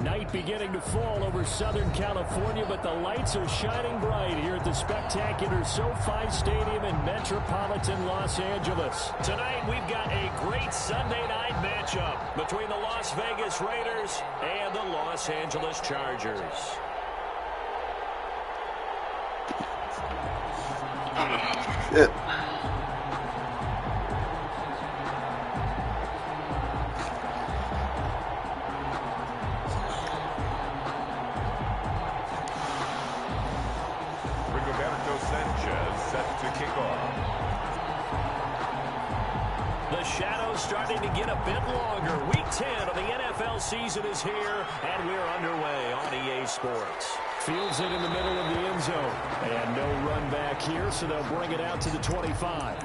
Night beginning to fall over Southern California, but the lights are shining bright here at the spectacular SoFi Stadium in metropolitan Los Angeles. Tonight, we've got a great Sunday night matchup between the Las Vegas Raiders and the Los Angeles Chargers. Shit. Set to kick off. The shadow's starting to get a bit longer. Week 10 of the NFL season is here, and we're underway on EA Sports. Fields it in the middle of the end zone. And no run back here, so they'll bring it out to the 25.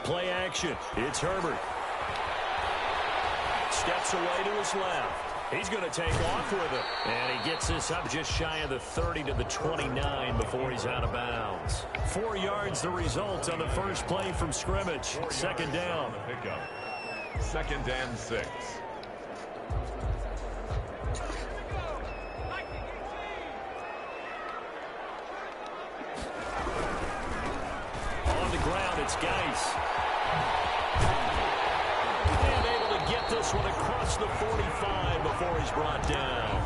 Play action. It's Herbert. Steps away to his left. He's going to take off with it. And he gets this up just shy of the 30 to the 29 before he's out of bounds. 4 yards the result on the first play from scrimmage. Second down. Pickup. 2nd and 6. On the ground, it's Geis. And able to get this one across the 45 before he's brought down.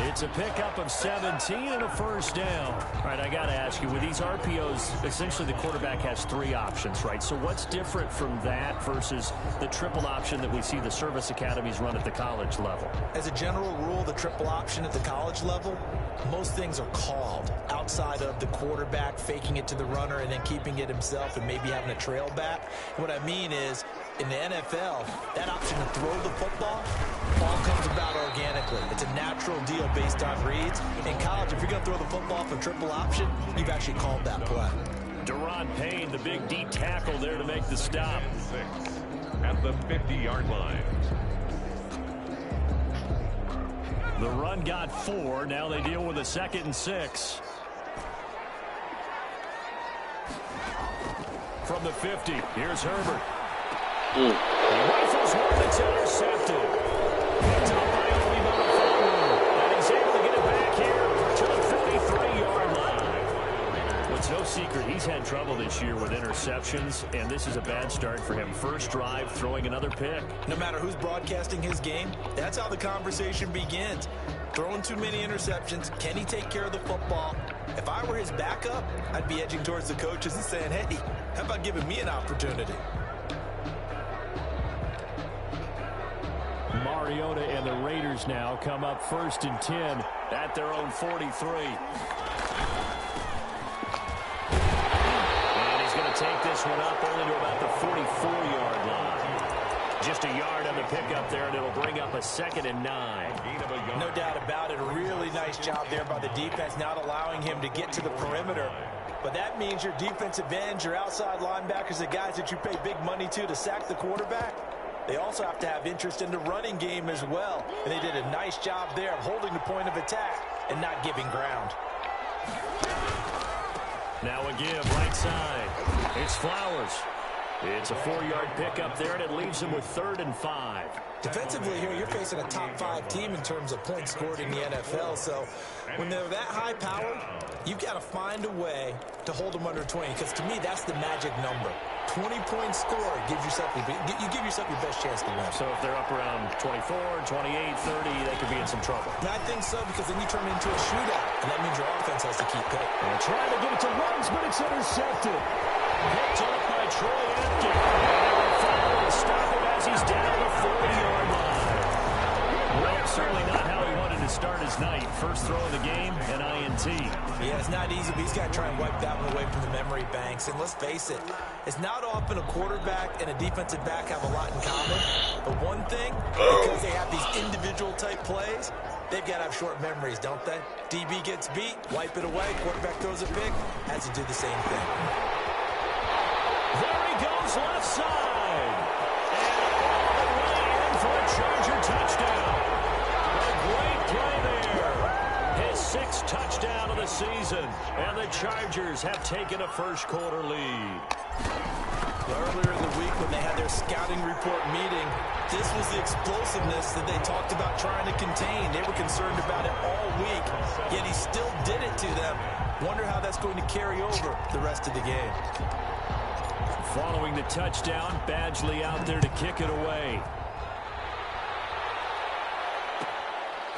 It's a pickup of 17 and a first down. All right, I got to ask you, with these RPOs, essentially the quarterback has 3 options, right? So what's different from that versus the triple option that we see the service academies run at the college level? As a general rule, the triple option at the college level, most things are called outside of the quarterback faking it to the runner and then keeping it himself and maybe having a trail back. What I mean is, in the NFL, that option to throw the football all comes about organically. It's a natural deal based on reads. In college, if you're going to throw the football for triple option, you've actually called that play. Deron Payne, the big D tackle there to make the stop. 6 at the 50-yard line. The run got 4. Now they deal with a 2nd and 6. From the 50, here's Herbert. He rifles one that's intercepted. Picked up by only and he's able to get it back here to the 43-yard line. It's no secret he's had trouble this year with interceptions, and this is a bad start for him. First drive, throwing another pick. No matter who's broadcasting his game, that's how the conversation begins. Throwing too many interceptions. Can he take care of the football? If I were his backup, I'd be edging towards the coaches and saying, hey, how about giving me an opportunity? Mariota and the Raiders now come up 1st and 10 at their own 43. And he's going to take this one up only to about the 44-yard line. Just a yard on the pickup there, and it'll bring up a 2nd and 9. No doubt about it. A really nice job there by the defense, not allowing him to get to the perimeter. But that means your defensive ends, your outside linebackers, the guys that you pay big money to sack the quarterback, they also have to have interest in the running game as well. And they did a nice job there of holding the point of attack and not giving ground. Now a give, right side. It's Flowers. It's a 4-yard pickup there, and it leaves him with 3rd and 5. Defensively here, you're facing a top-5 team in terms of points scored in the NFL. So when they're that high-powered, you've got to find a way to hold them under 20. Because to me, that's the magic number. 20-point score gives yourself you give yourself your best chance to win. So if they're up around 24, 28, 30, they could be in some trouble. And I think so, because then you turn it into a shootout, and that means your offense has to keep pace. And trying to get it to Ruggs, but it's intercepted. Picked up by Troy Apke. And finally stop him as he's down the 40-yard line. Well, certainly not how he wanted to start his night. First throw of the game, an INT. Yeah, it's not easy, but he's got to try and wipe that one away from the memory banks. And let's face it, it's not often a quarterback and a defensive back have a lot in common. But one thing, because they have these individual type plays, they've got to have short memories, don't they? DB gets beat, wipe it away, quarterback throws a pick, has to do the same thing. There he goes, left side. And all the way in for a Charger touchdown. A great play there. His 6th touchdown of the season. And the Chargers have taken a first-quarter lead. Earlier in the week when they had their scouting report meeting, this was the explosiveness that they talked about trying to contain. They were concerned about it all week, yet he still did it to them. Wonder how that's going to carry over the rest of the game. Following the touchdown, Badgley out there to kick it away.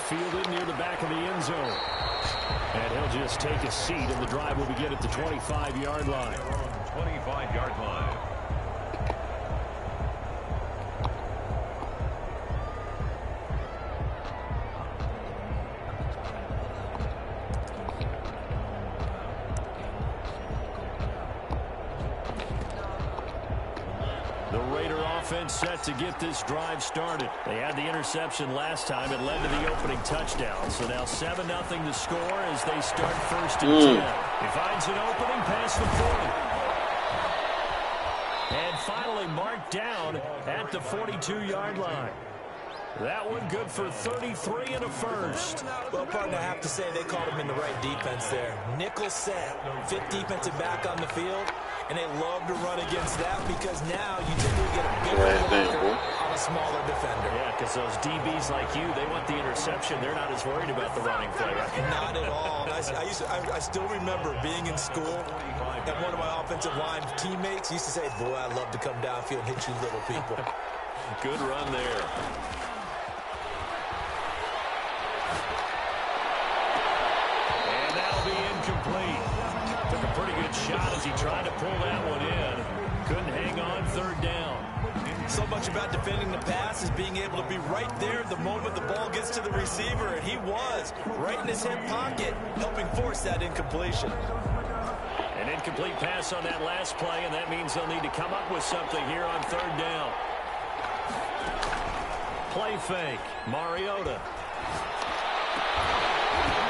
Fielded near the back of the end zone. And he'll just take a seat, and the drive will begin at the 25-yard line. 25-yard line. The Raider offense set to get this drive started. They had the interception last time. It led to the opening touchdown. So now 7-0 to score as they start 1st and 10. He finds an opening past the 40. And finally marked down at the 42-yard line. That one good for 33 and a first. Well, partner, I have to say they called him in the right defense there. Nickel set, 5th defensive back on the field, and they love to run against that because now you typically get a bigger blocker on a smaller defender. Yeah, because those DBs like you, they want the interception. They're not as worried about the running play, right? Not at all. I still remember being in school, and one of my offensive line teammates used to say, boy, I love to come downfield and hit you little people. Good run there. Incomplete. Took a pretty good shot as he tried to pull that one in. Couldn't hang on 3rd down. So much about defending the pass is being able to be right there the moment the ball gets to the receiver, and he was right in his hip pocket, helping force that incompletion. An incomplete pass on that last play, and that means they'll need to come up with something here on 3rd down. Play fake. Mariota.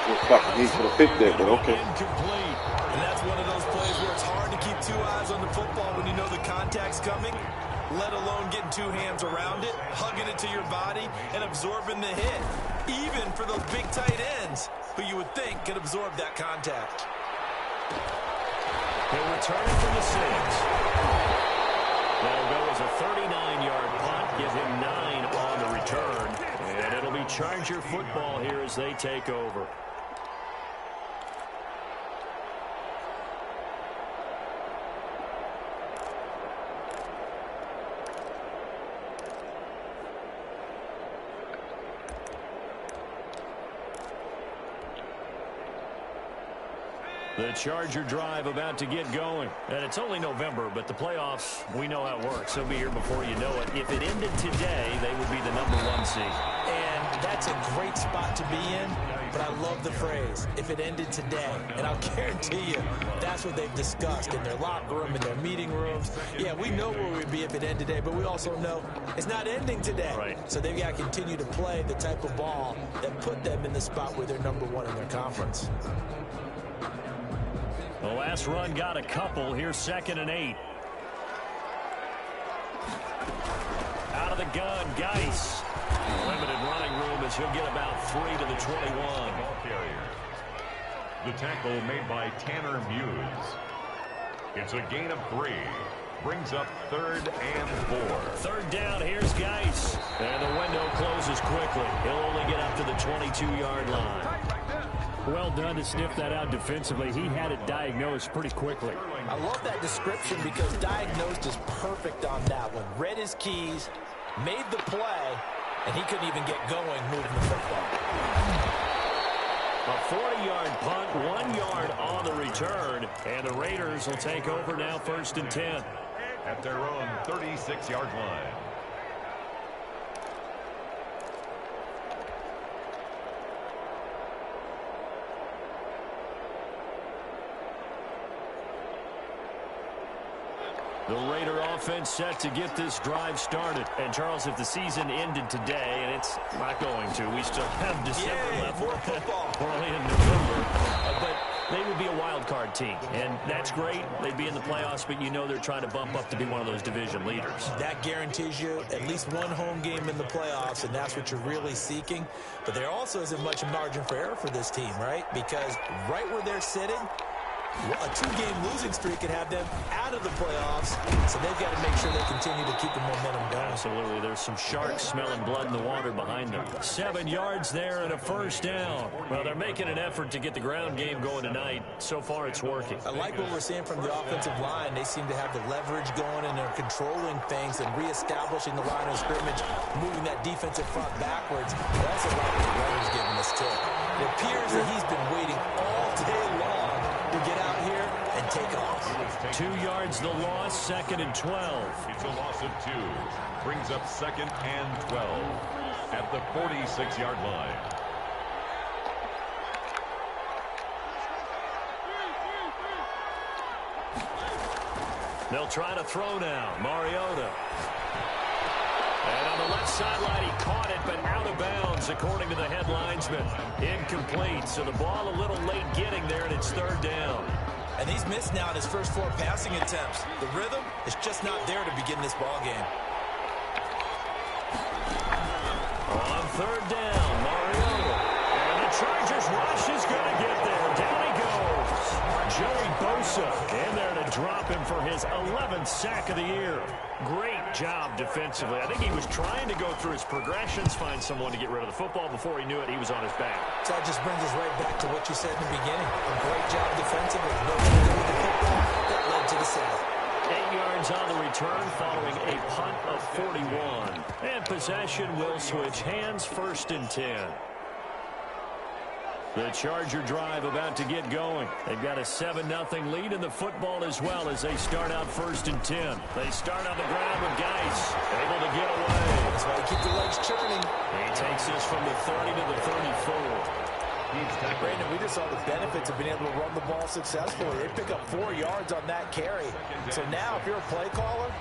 Looks like he needs for the pick there, but okay. Incomplete. And that's one of those plays where it's hard to keep 2 eyes on the football when you know the contact's coming, let alone getting 2 hands around it, hugging it to your body, and absorbing the hit. Even for those big tight ends, who you would think could absorb that contact. He'll return it from the 6. That'll go as a 39-yard punt, give him 9 on the return. And it'll be Charger football here as they take over. The Charger drive about to get going. And it's only November, but the playoffs, we know how it works. They'll be here before you know it. If it ended today, they would be the #1 seed. And that's a great spot to be in, but I love the phrase, if it ended today. And I'll guarantee you, that's what they've discussed in their locker room, in their meeting rooms. Yeah, we know where we'd be if it ended today, but we also know it's not ending today. Right. So they've got to continue to play the type of ball that put them in the spot where they're #1 in their conference. The last run got a couple. Here's 2nd and 8. Out of the gun, Geis. Limited running room as he'll get about 3 to the 21. The tackle made by Tanner Muse. It's a gain of 3. Brings up 3rd and 4. 3rd down, here's Geis. And the window closes quickly. He'll only get up to the 22-yard line. Well done to sniff that out defensively. He had it diagnosed pretty quickly. I love that description because diagnosed is perfect on that one. Read his keys, made the play, and he couldn't even get going moving the football. A 40-yard punt, 1 yard on the return, and the Raiders will take over now 1st and 10. At their own 36-yard line. The Raider offense set to get this drive started. And, Charles, if the season ended today, and it's not going to, we still have December left. More football. We're only in November. But they would be a wild card team, and that's great. They'd be in the playoffs, but you know they're trying to bump up to be one of those division leaders. That guarantees you at least one home game in the playoffs, and that's what you're really seeking. But there also isn't much margin for error for this team, right? Because right where they're sitting, a 2-game losing streak could have them out of the playoffs, so they've got to make sure they continue to keep the momentum going. Absolutely. There's some sharks smelling blood in the water behind them. 7 yards there and a first down. Well, they're making an effort to get the ground game going tonight. So far, it's working. I like what we're seeing from the offensive line. They seem to have the leverage going, and they're controlling things and reestablishing the line of scrimmage, moving that defensive front backwards. I also like what the runner's giving us, too. It appears that he's been waiting all day long to get out here and take off. 2 yards the loss, 2nd and 12. It's a loss of 2. Brings up 2nd and 12 at the 46-yard line. They'll try to throw now. Mariota. And on the left sideline, he caught it, but out of bounds, according to the head linesman. Incomplete, so the ball a little late getting there, and it's 3rd down. And he's missed now in his first 4 passing attempts. The rhythm is just not there to begin this ball game. On 3rd down, Mariota. And the Chargers rush is going to get there. Down he goes. Joey Bosa in there to drop him for his 11th sack of the year. Great job defensively. I think he was trying to go through his progressions, find someone to get rid of the football. Before he knew it, he was on his back. So that just brings us right back to what you said in the beginning. A great job defensively. No one to do with the football. That led to the sack. 8 yards on the return following a punt of 41. And possession will switch hands, 1st and 10. The Charger drive about to get going. They've got a 7-0 lead in the football as well as they start out 1st and 10. They start on the ground with Geis, able to get away. That's why they keep the legs churning. He takes this from the 30 to the 34. Brandon, we just saw the benefits of being able to run the ball successfully. They pick up 4 yards on that carry. So now if you're a play caller,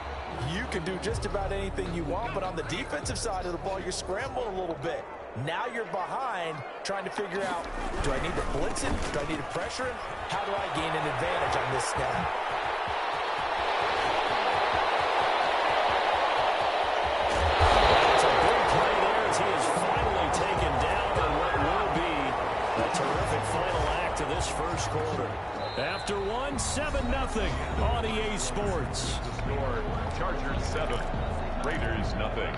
you can do just about anything you want. But on the defensive side of the ball, you're scrambling a little bit. Now you're behind trying to figure out, do I need to blitz him? Do I need to pressure him? How do I gain an advantage on this snap? It's a big play there as he is finally taken down on what will be a terrific final act of this first quarter. After 7-0 on EA Sports. The score, Chargers 7, Raiders nothing.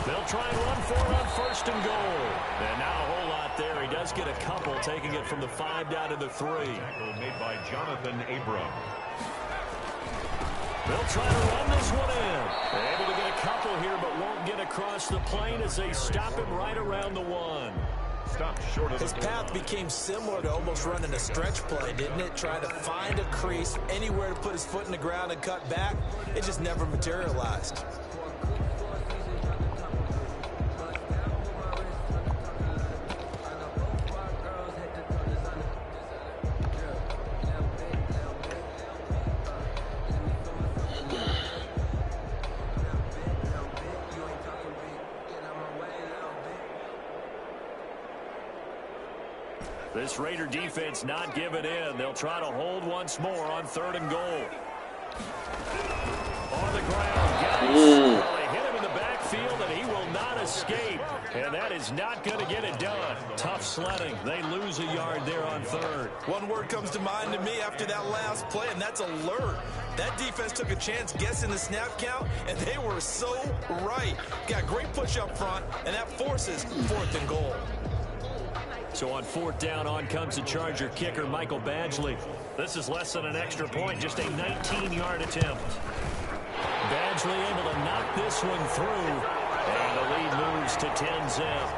They'll try and run for it on 1st and goal. And now a whole lot there. He does get a couple, taking it from the 5 down to the 3. Tackle made by Jonathan Abram. They'll try to run this one in. They're able to get a couple here, but won't get across the plane as they stop him right around the 1. Stopped short of His path became similar to almost running a stretch play, didn't it? Trying to find a crease, anywhere to put his foot in the ground and cut back. It just never materialized. This Raider defense not giving in. They'll try to hold once more on 3rd and goal. On the ground, guys. Well, they hit him in the backfield, and he will not escape. And that is not going to get it done. Tough sledding. They lose a yard there on 3rd. One word comes to mind to me after that last play, and that's alert. That defense took a chance guessing the snap count, and they were so right. Got great push up front, and that forces 4th and goal. So on 4th down, on comes the Charger kicker, Michael Badgley. This is less than an extra point, just a 19-yard attempt. Badgley able to knock this one through, and the lead moves to 10-zip.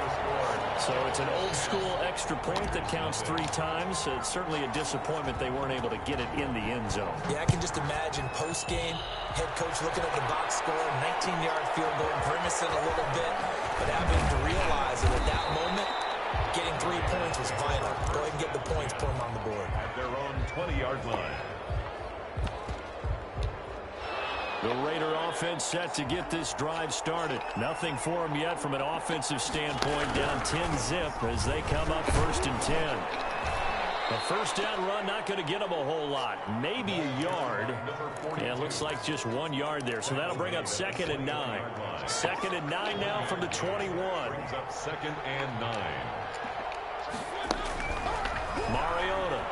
So it's an old-school extra point that counts 3 times. So it's certainly a disappointment they weren't able to get it in the end zone. Yeah, I can just imagine post-game, head coach looking at the box score, 19-yard field goal, grimacing a little bit, but having to realize that at that moment, getting 3 points was vital. Go ahead and get the points, put them on the board. At their own 20-yard line. The Raider offense set to get this drive started. Nothing for them yet from an offensive standpoint. Down 10-zip as they come up 1st and 10. A first down run not going to get them a whole lot. Maybe a yard. Yeah, it looks like just 1 yard there. So that'll bring up 2nd and 9. 2nd and 9 now from the 21. Brings up 2nd and 9. Mariota.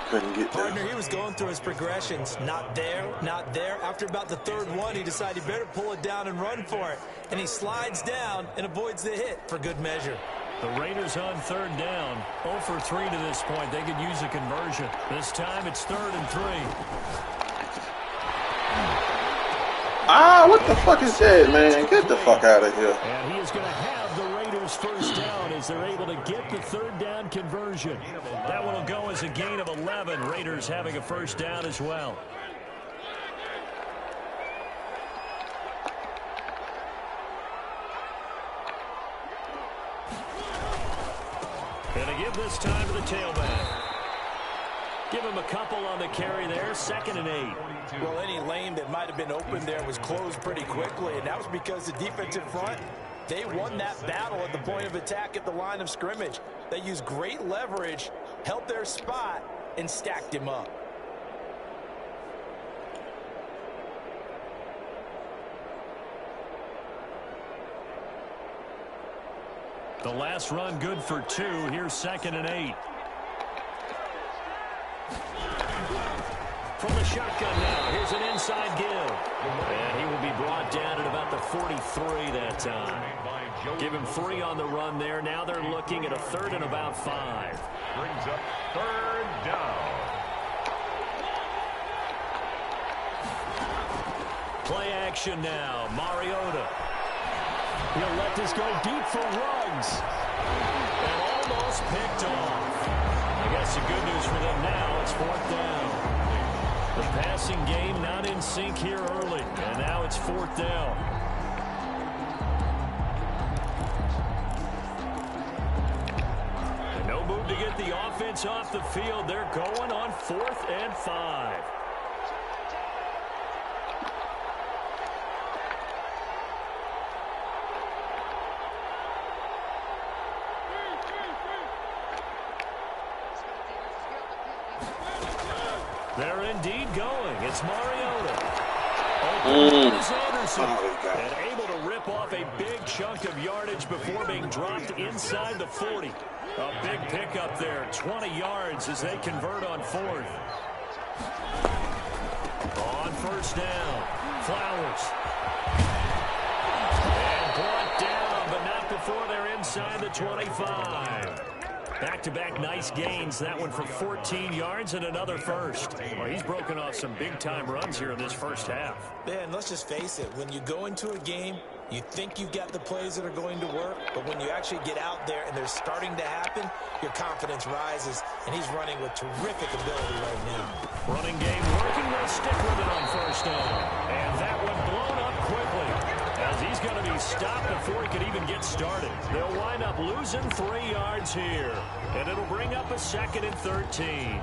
Couldn't get there. Partner, he was going through his progressions. Not there, not there. After about the 3rd one, he decided he better pull it down and run for it. And he slides down and avoids the hit for good measure. The Raiders on 3rd down. 0 for 3 to this point. They could use a conversion. This time it's 3rd and 3. Ah, what the fuck is that, man? Get the fuck out of here. And he is going to have the Raiders first down as they're able to get the 3rd down conversion. That one will go as a gain of 11. Raiders having a first down as well. And to give this time to the tailback. Give him a couple on the carry there. 2nd and 8. Well, any lane that might have been open there was closed pretty quickly, and that was because the defensive front, they won that battle at the point of attack at the line of scrimmage. They used great leverage, held their spot, and stacked him up. The last run good for 2. Here's 2nd and 8. From the shotgun now, here's an inside give. And he will be brought down at about the 43 that time. Give him 3 on the run there. Now they're looking at a 3rd and about 5. Brings up 3rd down. Play action now. Mariota. He'll let this go deep for Ruggs. And almost picked off. I guess the good news for them now, it's 4th down. The passing game not in sync here early, and now it's 4th down. And no move to get the offense off the field. They're going on 4th and 5. They're indeed going. It's Mariota. Anderson. And able to rip off a big chunk of yardage before being dropped inside the 40. A big pickup there. 20 yards as they convert on 4th. On 1st down. Flowers. And brought down, but not before they're inside the 25. Back-to-back nice gains. That one for 14 yards and another first. Well, he's broken off some big-time runs here in this first half. Man, let's just face it. When you go into a game, you think you've got the plays that are going to work, but when you actually get out there and they're starting to happen, your confidence rises, and he's running with terrific ability right now. Running game working. They'll stick with it on 1st down. And that one blown up quickly, as he's going to be stopped before he could even get started. They'll wind up losing 3 yards here, and it'll bring up a 2nd and 13.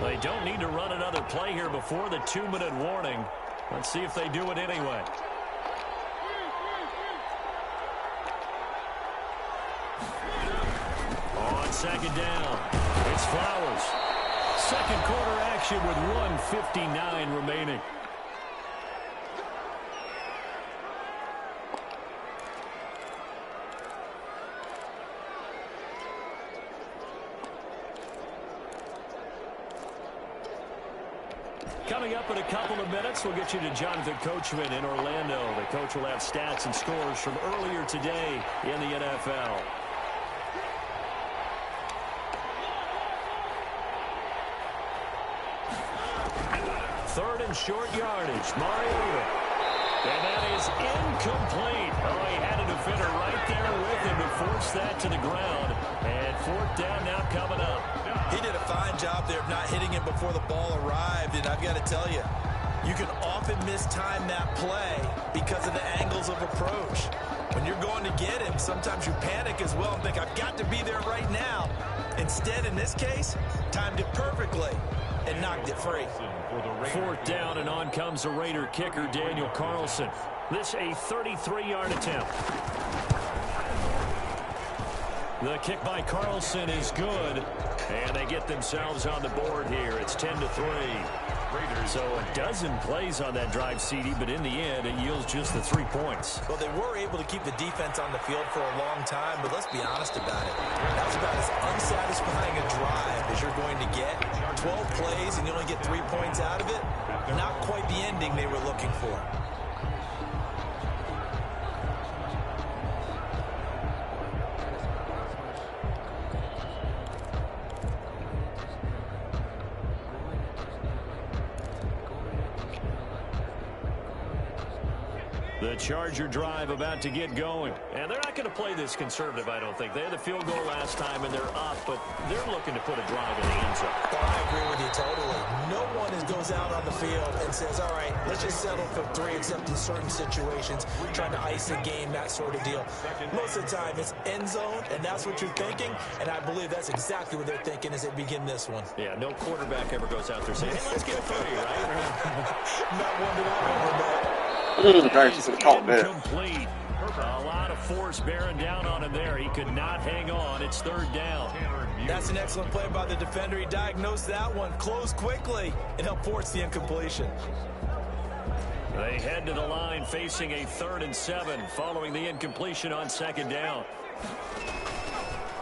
They don't need to run another play here before the 2-minute warning. Let's see if they do it anyway. On 2nd down, it's Flowers. 2nd quarter action with 1:59 remaining. Coming up in a couple of minutes, we'll get you to Jonathan Coachman in Orlando. The coach will have stats and scores from earlier today in the NFL. Third and some short yardage. Mariota. And that is incomplete. Oh, he had a defender right there with him to force that to the ground. And fourth down now coming up. He did a fine job there of not hitting him before the ball arrived. And I've got to tell you, you can often mistime that play because of the angles of approach. When you're going to get him, sometimes you panic as well and think, I've got to be there right now. Instead, in this case, timed it perfectly and knocked it free. Fourth down, and on comes the Raider kicker, Daniel Carlson. This a 33-yard attempt. The kick by Carlson is good, and they get themselves on the board here. It's 10-3. So a dozen plays on that drive, CD, but in the end, it yields just the 3 points. Well, they were able to keep the defense on the field for a long time, but let's be honest about it. That's about as unsatisfying a drive as you're going to get. 12 plays and you only get 3 points out of it. Not quite the ending they were looking for. The Charger drive about to get going. And they're not going to play this conservative, I don't think. They had the field goal last time, and they're up, but they're looking to put a drive in the end zone. Oh, I agree with you totally. No one goes out on the field and says, all right, let's just settle for 3, except in certain situations, trying to ice a game, that sort of deal. Most of the time, it's end zone, and that's what you're thinking, and I believe that's exactly what they're thinking as they begin this one. Yeah, no quarterback ever goes out there saying, hey, let's get 3, right? Not one that I remember. Incomplete. A lot of force bearing down on him there. He could not hang on. It's third down. That's an excellent play by the defender. He diagnosed that one, closed quickly, and helped force the incompletion. They head to the line facing a 3rd and 7 following the incompletion on second down.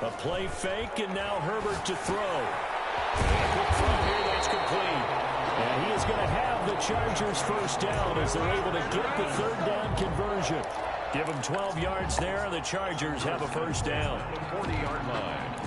A play fake, and now Herbert to throw. And a quick throw here that's complete. And he is going to have the Chargers first down as they're able to get the 3rd down conversion. Give them 12 yards there, and the Chargers have a first down. 40-yard line.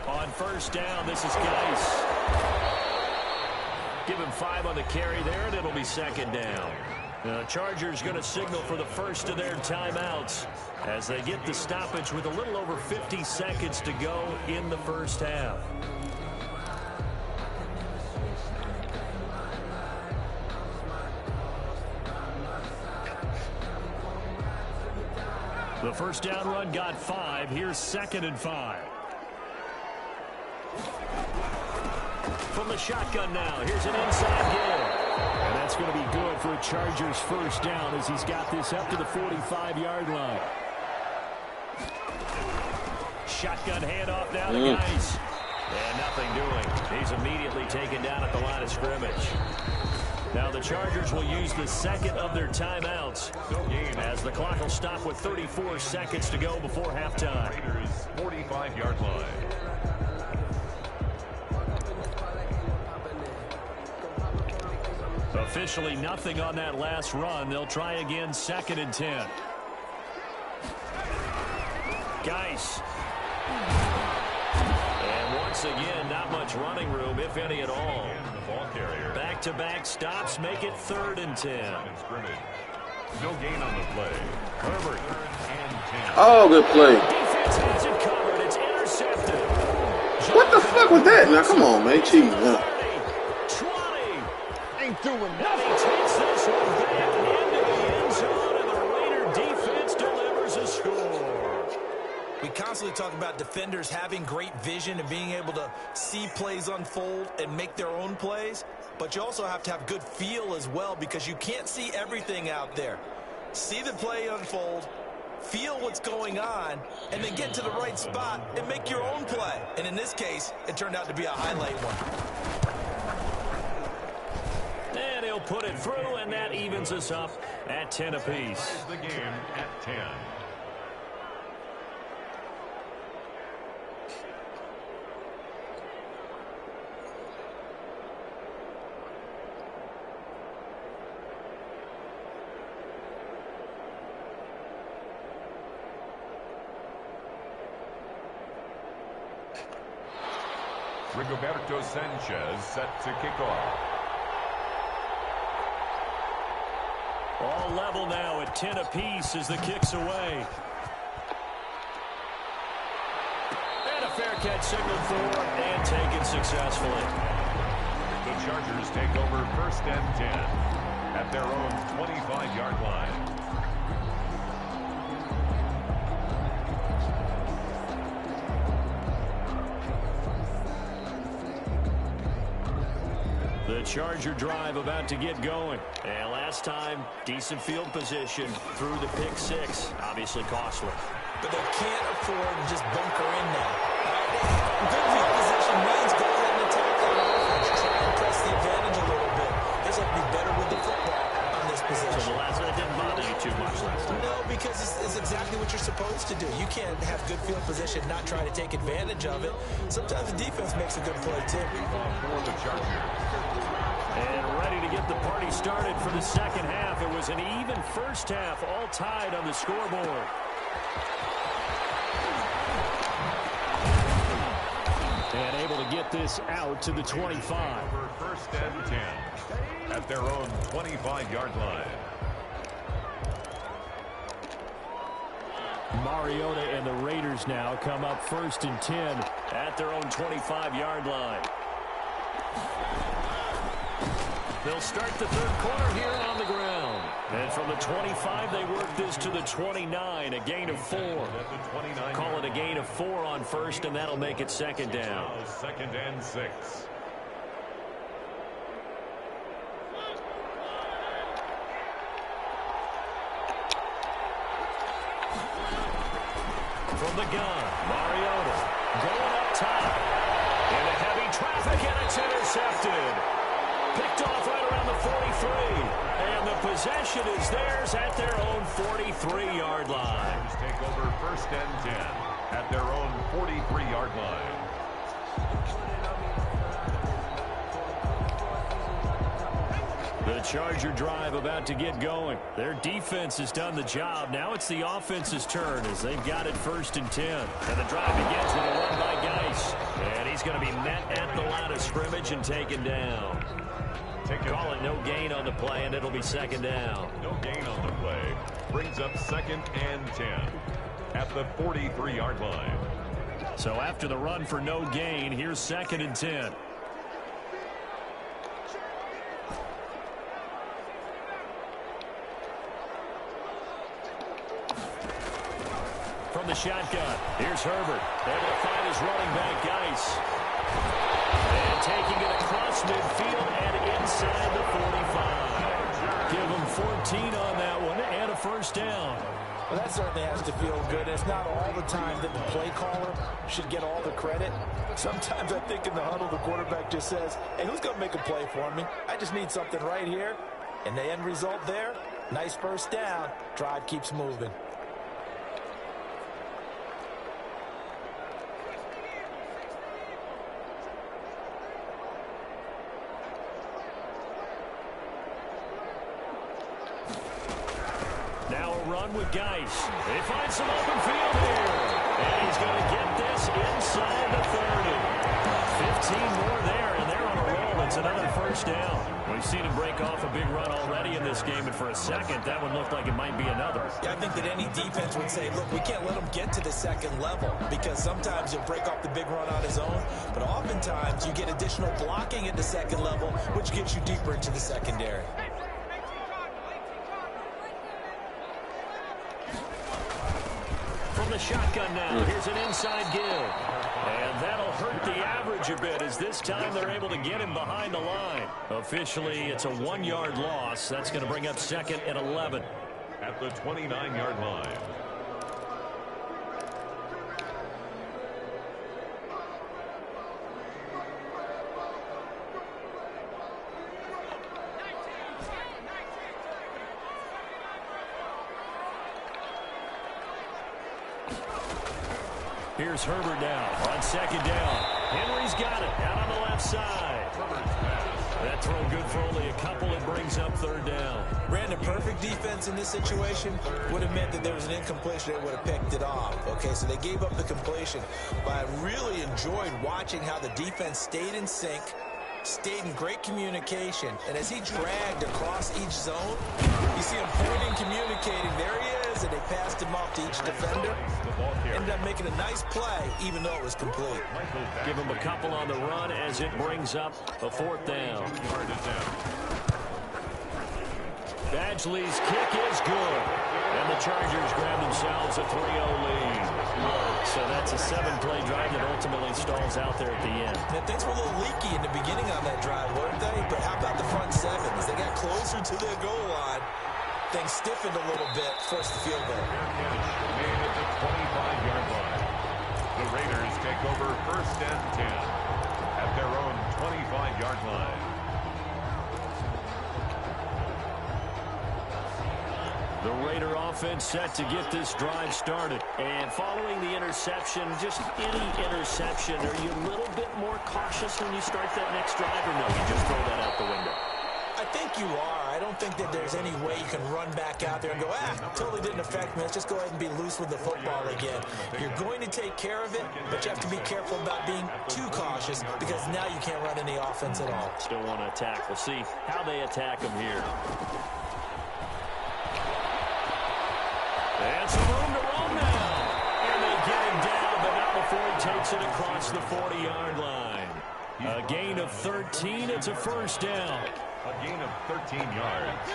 On first down, this is Geis. Give him 5 on the carry there, and it'll be second down. The Chargers going to signal for the first of their timeouts as they get the stoppage with a little over 50 seconds to go in the first half. The first down run got 5. Here's 2nd and 5. From the shotgun now, here's an inside give. And that's going to be good for a Chargers first down as he's got this up to the 45-yard line. Shotgun handoff now to Geis. And nothing doing. He's immediately taken down at the line of scrimmage. Now the Chargers will use the second of their timeouts as the clock will stop with 34 seconds to go before halftime. Raiders 45-yard line. Officially nothing on that last run. They'll try again, 2nd and 10. Geis. And once again, not much running room, if any at all. Back-to-back stops make it 3rd and 10. No gain on the play. Herbert. Oh, good play. Defense has it covered. It's intercepted. What the fuck was that? Now, come on, man. Cheating. 20. Ain't doing nothing. He takes this one back into the end zone, and the Raider defense delivers a score. We constantly talk about defenders having great vision and being able to see plays unfold and make their own plays, but you also have to have good feel as well because you can't see everything out there. See the play unfold, feel what's going on, and then get to the right spot and make your own play. And in this case, it turned out to be a highlight one. And he'll put it through, and that evens us up at 10 apiece. The game at 10. Rigoberto Sanchez set to kick off. All level now at 10 apiece as the kick's away. And a fair catch signaled for and taken successfully. The Chargers take over 1st and 10 at their own 25-yard line. The Charger drive about to get going. And last time, decent field position through the pick six. Obviously costly. But they can't afford to just bunker in now. Good field position means go ahead and attack that offense. Try and press the advantage a little bit. They just have to be better with the football on this possession. So the last one didn't bother you too much last time? No, because it's exactly what you're supposed to do. You can't have good field position, not try to take advantage of it. Sometimes the defense makes a good play, too. For the Chargers. And ready to get the party started for the second half. It was an even first half, all tied on the scoreboard. And able to get this out to the 25. For 1st and 10 at their own 25-yard line. Mariota and the Raiders now come up 1st and 10 at their own 25-yard line. They'll start the third quarter here on the ground. And from the 25, they work this to the 29, a gain of 4. Call it a gain of 4 on first, and that'll make it 2nd down. 2nd and 6. From the gun, Mariota going up top. Into heavy traffic, and it's intercepted. Picked off right around the 43. And the possession is theirs at their own 43-yard line. Take over 1st and 10 at their own 43-yard line. The Charger drive about to get going. Their defense has done the job. Now it's the offense's turn as they've got it 1st and 10. And the drive begins with a run by Geis. And he's going to be met at the line of scrimmage and taken down. Call it no gain on the play, and it'll be 2nd down. No gain on the play. Brings up 2nd and 10 at the 43-yard line. So after the run for no gain, here's 2nd and 10. From the shotgun, here's Herbert. Able to find his running back, Geis. And taking it across midfield and inside the 45. Give him 14 on that one and a 1st down. Well, that certainly has to feel good. It's not all the time that the play caller should get all the credit. Sometimes I think in the huddle, the quarterback just says, hey, who's going to make a play for me? I just need something right here. And the end result there, nice 1st down. Drive keeps moving. Now a run with Geis. They find some open field here. And he's going to get this inside the 30. 15 more there, and they're on a roll. It's another 1st down. We've seen him break off a big run already in this game, and for a second, that one looked like it might be another. Yeah, I think that any defense would say, look, we can't let him get to the 2nd level because sometimes he'll break off the big run on his own, but oftentimes you get additional blocking at the 2nd level, which gets you deeper into the secondary. From the shotgun now, here's an inside give. And that'll hurt the average a bit as this time they're able to get him behind the line. Officially, it's a 1-yard loss. That's going to bring up 2nd and 11. At the 29-yard line. Here's Herbert now on 2nd down. Henry's got it out on the left side. That throw good for only a couple. It brings up third down. Brandon, perfect defense in this situation would have meant that there was an incompletion. They would have picked it off. Okay, so they gave up the completion. But I really enjoyed watching how the defense stayed in sync, stayed in great communication. And as he dragged across each zone, you see him pointing, communicating. There he is, and they passed him off to each defender. Ended up making a nice play, even though it was complete. Give him a couple on the run as it brings up a fourth down. Badgley's kick is good. And the Chargers grab themselves a 3-0 lead. So that's a 7-play drive that ultimately stalls out there at the end. Now, things were a little leaky in the beginning on that drive, weren't they? But how about the front seven? As they got closer to their goal line, things stiffened a little bit, forced the field goal. Made at the 25-yard line. The Raiders take over 1st and 10 at their own 25-yard line. The Raider offense set to get this drive started. And following the interception, just any interception, are you a little bit more cautious when you start that next drive, or no, you just throw that out the window? I think you are. I don't think that there's any way you can run back out there and go, totally didn't affect me. Let's just go ahead and be loose with the football again. You're going to take care of it, but you have to be careful about being too cautious because now you can't run any offense at all. Still want to attack. We'll see how they attack him here. And some room to run now. And they get him down, but not before he takes it across the 40-yard line. A gain of 13. It's a first down. A gain of 13 yards.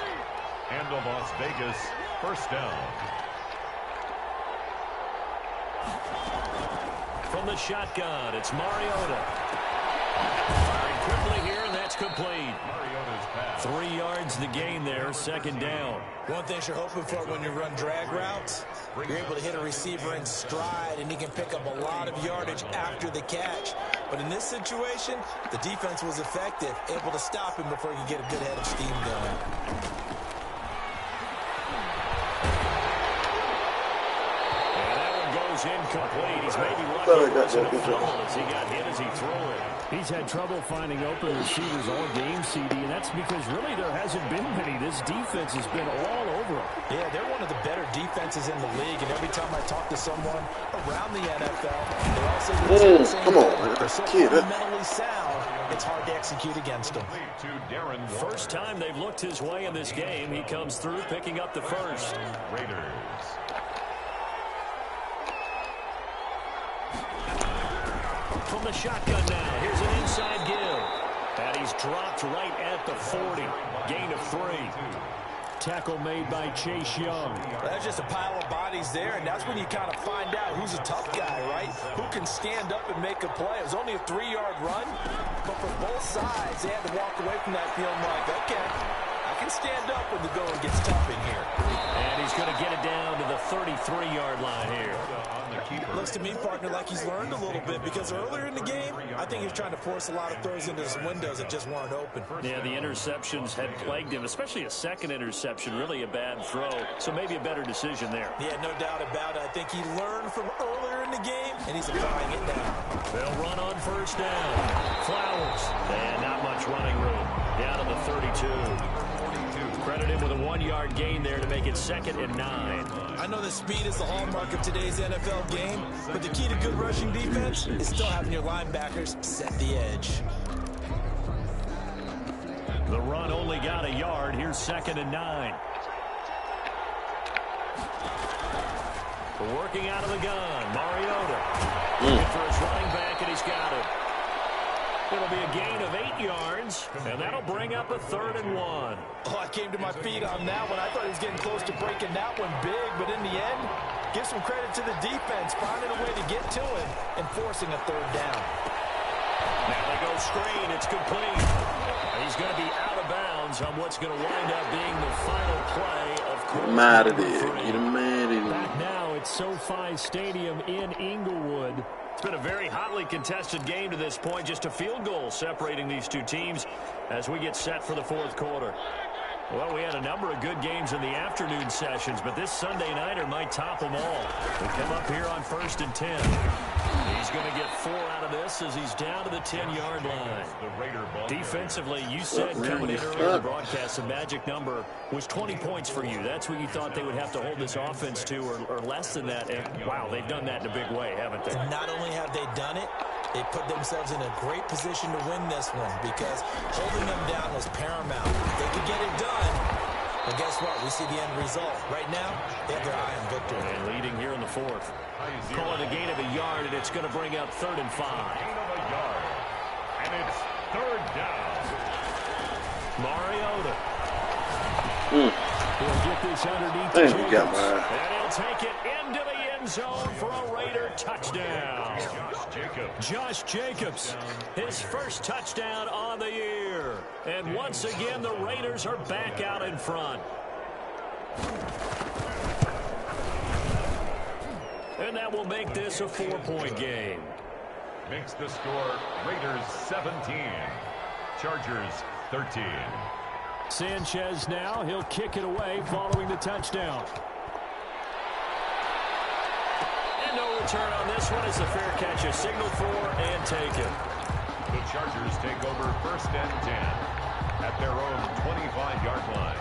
And the Las Vegas first down. From the shotgun, it's Mariota. Firing quickly here, and that's complete. Mariota's pass. 3 yards the gain there, second down. One thing you're hoping for when you run drag routes, you're able to hit a receiver in stride, and he can pick up a lot of yardage after the catch. But in this situation, the defense was effective, able to stop him before he could get a good head of steam going. And that one goes incomplete. He's maybe lucky it wasn't a fumble as he got hit as he threw it. He's had trouble finding open receivers all game, CD, and that's because really there hasn't been many. This defense has been all over him. Yeah, they're one of the better defenses in the league, and every time I talk to someone around the NFL, they all say the same come on, thing. They're so kid. fundamentally sound, it's hard to execute against them. First time they've looked his way in this game. He comes through picking up the first. Raiders. From the shotgun now, here's an inside give. And he's dropped right at the 40. Gain of 3. Tackle made by Chase Young. That's just a pile of bodies there, and that's when you kind of find out who's a tough guy, right? Who can stand up and make a play. It was only a 3-yard run, but for both sides, they had to walk away from that feeling like, okay, I can stand up when the going gets tough in here. And he's going to get it down to the 33-yard line here. Looks to me, partner, like he's learned a little bit because earlier in the game, I think he was trying to force a lot of throws into some windows that just weren't open. Yeah, the interceptions had plagued him, especially a second interception, really a bad throw. So maybe a better decision there. Yeah, no doubt about it. I think he learned from earlier in the game, and he's applying it now. They'll run on first down. Flowers. And not much running room. Down to the 32. Credit him with a 1-yard gain there to make it 2nd and 9. I know that speed is the hallmark of today's NFL game, but the key to good rushing defense is still having your linebackers set the edge. The run only got a yard. Here's 2nd and 9. Working out of the gun, Mariota. Looking for his running back, and he's got it. It'll be a gain of 8 yards, and that'll bring up a 3rd and 1. Oh, I came to my feet on that one. I thought he was getting close to breaking that one big, but in the end, give some credit to the defense, finding a way to get to him and forcing a 3rd down. Now they go screen. It's complete. He's going to be out of bounds on what's going to wind up being the final play of quarter Mad at number it. 3. Get mad at Back now at SoFi Stadium in Inglewood. It's been a very hotly contested game to this point. Just a field goal separating these two teams as we get set for the 4th quarter. Well, we had a number of good games in the afternoon sessions, but this Sunday nighter might top them all. We come up here on 1st and 10. He's going to get 4 out of this as he's down to the 10-yard line. Defensively, you said coming in early in the broadcast, the magic number was 20 points for you. That's what you thought they would have to hold this offense to, or less than that. And, wow, they've done that in a big way, haven't they? And not only have they done it, they put themselves in a great position to win this one because holding them down was paramount. If they could get it done, well, guess what? We see the end result. Right now, they have their eye on victory. And leading here in the 4th. Call it a gain of a yard, and it's going to bring up 3rd and 5. Gain of a yard. And it's 3rd down. Mariota. He'll get this underneath the Jacobs. And he'll take it into the end zone for a Raider touchdown. Josh Jacobs, his first touchdown on the year. And once again, the Raiders are back out in front. And that will make this a 4-point game. Makes the score Raiders 17, Chargers 13. Sanchez now, he'll kick it away following the touchdown. And no return on this one as the fair catch is signaled for and taken. The Chargers take over 1st and 10 at their own 25-yard line.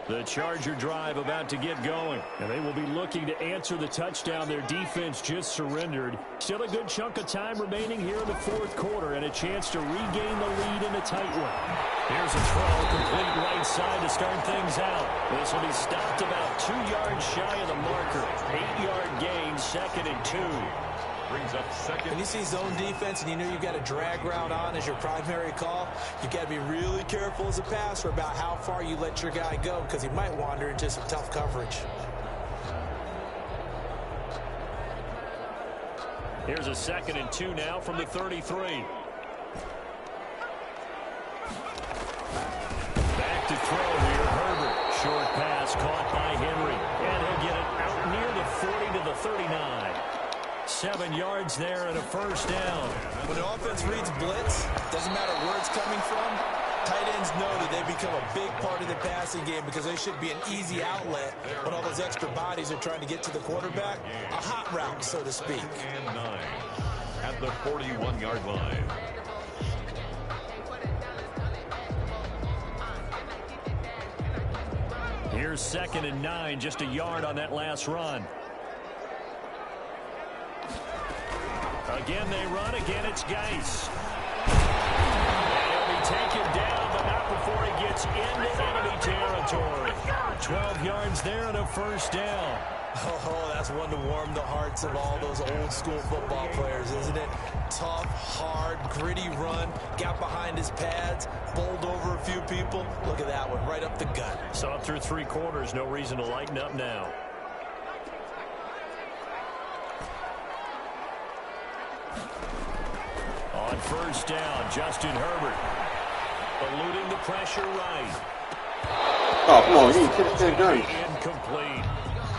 The Charger drive about to get going. And they will be looking to answer the touchdown their defense just surrendered. Still a good chunk of time remaining here in the 4th quarter and a chance to regain the lead in a tight one. Here's a throw, complete right side to start things out. This will be stopped about 2 yards shy of the marker. 8-yard gain, 2nd and 2. Brings up 2nd. When you see zone defense and you know you've got a drag route on as your primary call, you've got to be really careful as a passer about how far you let your guy go because he might wander into some tough coverage. Here's a 2nd and 2 now from the 33. Back to throw here, Herbert. Short pass caught by Henry. And he'll get it out near the 40 to the 39. 7 yards there and a 1st down. When the offense reads blitz, doesn't matter where it's coming from, tight ends know that they become a big part of the passing game because they should be an easy outlet when all those extra bodies are trying to get to the quarterback. A hot route, so to speak. And 9 at the 41-yard line. Here's 2nd and 9, just a yard on that last run. Again, they run. Again, it's Geis. He'll be taken down, but not before he gets into enemy territory. 12 yards there and a 1st down. Oh, that's one to warm the hearts of all those old-school football players, isn't it? Tough, hard, gritty run. Got behind his pads, bowled over a few people. Look at that one, right up the gut. Saw it through 3 quarters. No reason to lighten up now. On 1st down, Justin Herbert eluding the pressure right. Oh, come on, you can't stand done. Incomplete.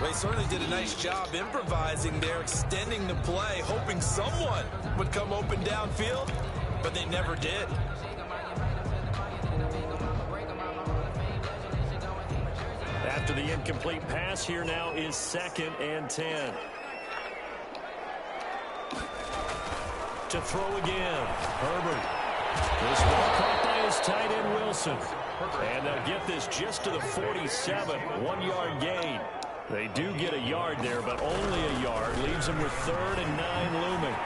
They certainly did a nice job improvising there, extending the play, hoping someone would come open downfield, but they never did. After the incomplete pass, here now is 2nd and 10. To throw again, Herbert. This ball caught by his tight end Wilson. And they'll get this just to the 47, 1-yard gain. They do get a yard there, but only a yard. Leaves them with 3rd and 9 looming.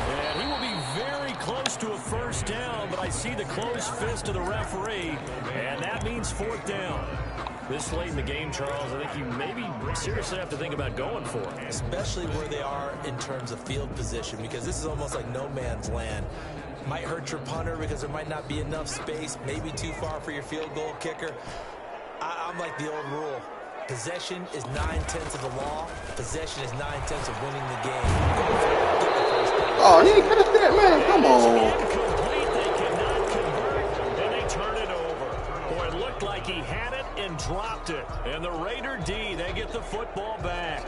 And he will be very close to a 1st down, but I see the closed fist of the referee, and that means 4th down. This late in the game, Charles, I think you maybe seriously have to think about going for it. Especially where they are in terms of field position, because this is almost like no man's land. Might hurt your punter because there might not be enough space, maybe too far for your field goal kicker. I'm like the old rule. Possession is 9/10 of the law. Possession is 9/10 of winning the game. Oh, he could have said, man, come on. Incomplete. They cannot convert, and they and dropped it. And the Raider D, they get the football back.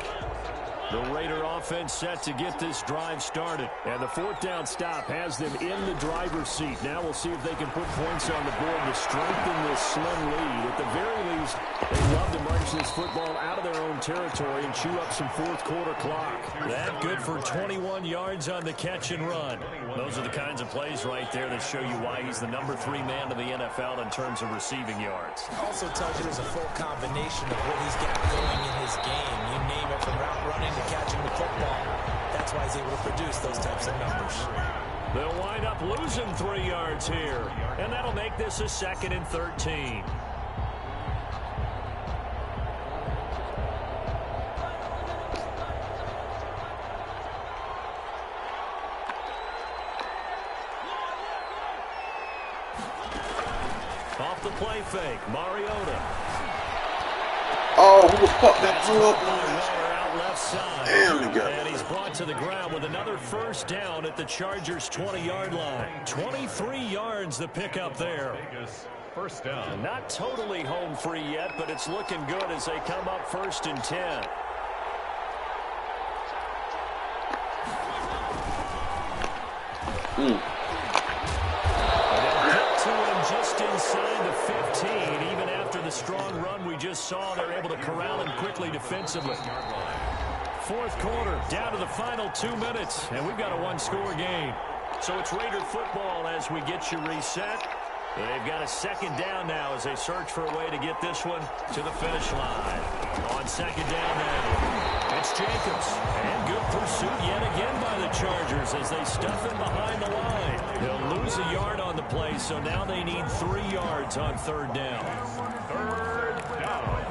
The Raider offense set to get this drive started. And the fourth down stop has them in the driver's seat. Now we'll see if they can put points on the board to strengthen this slim lead. At the very least, they'd love to march this football out of their own territory and chew up some fourth quarter clock. That good for 21 yards on the catch and run. Those are the kinds of plays right there that show you why he's the number 3 man in the NFL in terms of receiving yards. Also tells you there's a full combination of what he's got going in his game. You name it, from route running to catching the football. That's why he's able to produce those types of numbers. They'll wind up losing 3 yards here, and that'll make this a 2nd and 13. Off the play fake, Mariota. Oh, who the fuck that hung up on Out left side. Damn, he got And he's brought to the ground with another first down at the Chargers' 20-yard line. 23 yards the pickup there. First down. Not totally home free yet, but it's looking good as they come up 1st and 10. To him just inside the 15. Even after the strong run we just saw, they're able to corral him quickly defensively. Fourth quarter, down to the final 2 minutes, and we've got a one-score game. So it's Raider football as we get you reset. They've got a 2nd down now as they search for a way to get this one to the finish line. On 2nd down now, it's Jacobs. And good pursuit yet again by the Chargers as they stuff him behind the line. They'll lose a yard on the play, so now they need 3 yards on 3rd down. 3rd down.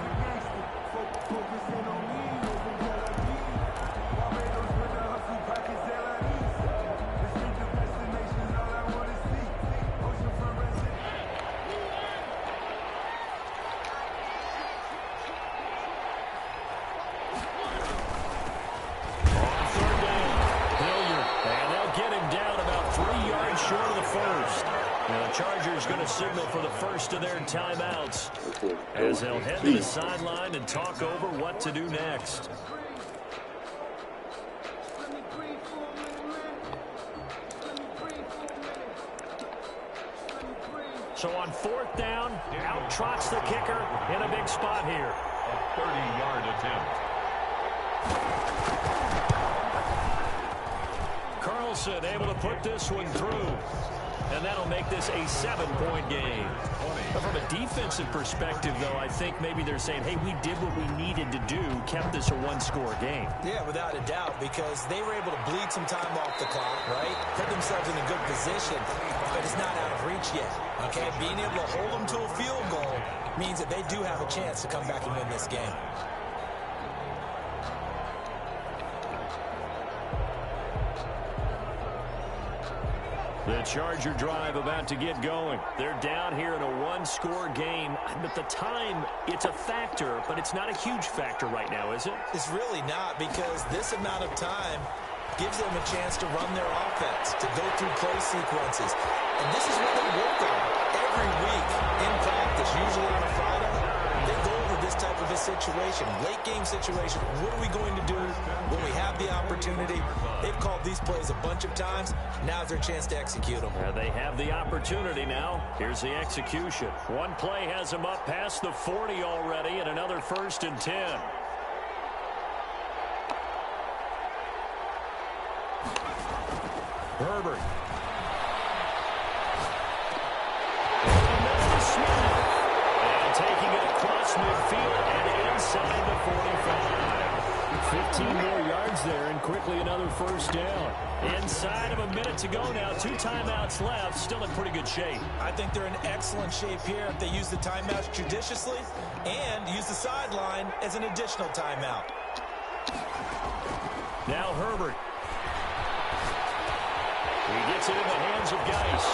Chargers going to signal for the first of their timeouts as they'll head to the sideline and talk over what to do next. So on 4th down, out trots the kicker in a big spot here. A 30-yard attempt. Carlson able to put this one through. And that'll make this a 7-point game. But from a defensive perspective, though, I think maybe they're saying, hey, we did what we needed to do, kept this a one-score game. Yeah, without a doubt, because they were able to bleed some time off the clock, right? Put themselves in a good position, but it's not out of reach yet, okay? Being able to hold them to a field goal means that they do have a chance to come back and win this game. The Charger drive about to get going. They're down here in a one-score game. But the time, it's a factor, but it's not a huge factor right now, is it? It's really not, because this amount of time gives them a chance to run their offense, to go through play sequences. And this is what they work on every week in practice, usually on a Friday. They go over this type of a situation, late game situation. What are we going to do when we have the opportunity? They've called these plays a bunch of times. Now's their chance to execute them. They have the opportunity now. Here's the execution. One play has them up past the 40 already, and another 1st and 10. Herbert. And taking it across midfield and inside the 45. 15 more yards there, and quickly another 1st down. Inside of a minute to go now. 2 timeouts left. Still in pretty good shape. I think they're in excellent shape here if they use the timeouts judiciously and use the sideline as an additional timeout. Now Herbert. He gets it in the hands of Geis.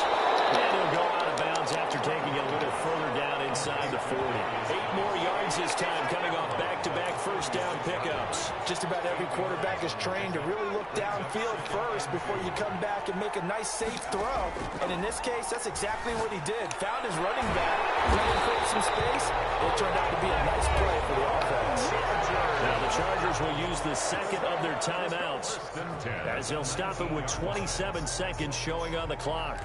And he'll go out of bounds after taking it a little further down inside the 40. 8 more yards this time, coming off back-to-back first down pickups. Just about every quarterback is trained to really look downfield first before you come back and make a nice, safe throw. And in this case, that's exactly what he did. Found his running back, let him create some space. It turned out to Chargers will use the second of their timeouts as they'll stop it with 27 seconds showing on the clock.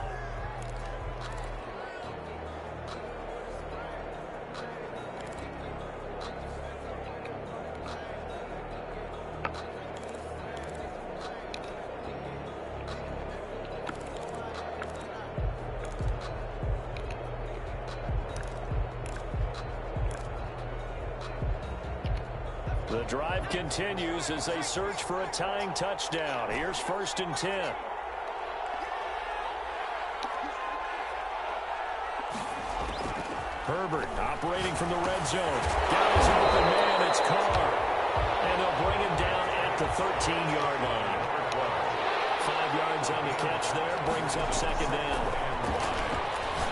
The drive continues as they search for a tying touchdown. Here's 1st and 10. Herbert operating from the red zone. Got his open man. It's Carr. And they'll bring him down at the 13-yard line. 5 yards on the catch there. Brings up 2nd down.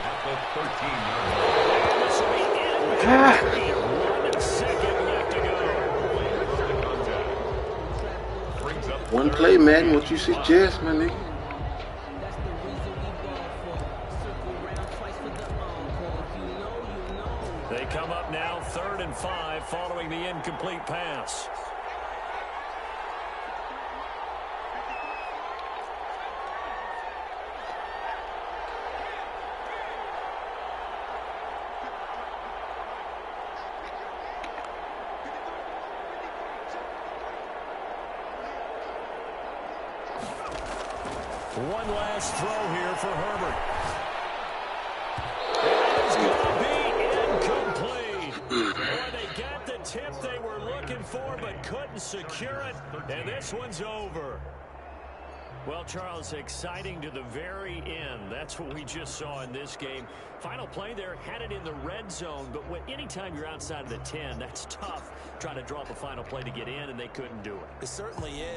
At the 13-yard line. This will be in. 1 second left to go. One play, Madden, what you suggest, my nigga? They come up now 3rd and 5 following the incomplete pass. One last throw here for Herbert. It's going to be incomplete. Boy, they got the tip they were looking for but couldn't secure it, and this one's over. Well, Charles, exciting to the very end. That's what we just saw in this game. Final play there, had it in the red zone, but anytime you're outside of the 10, that's tough trying to draw up a final play to get in, and they couldn't do it. It certainly is.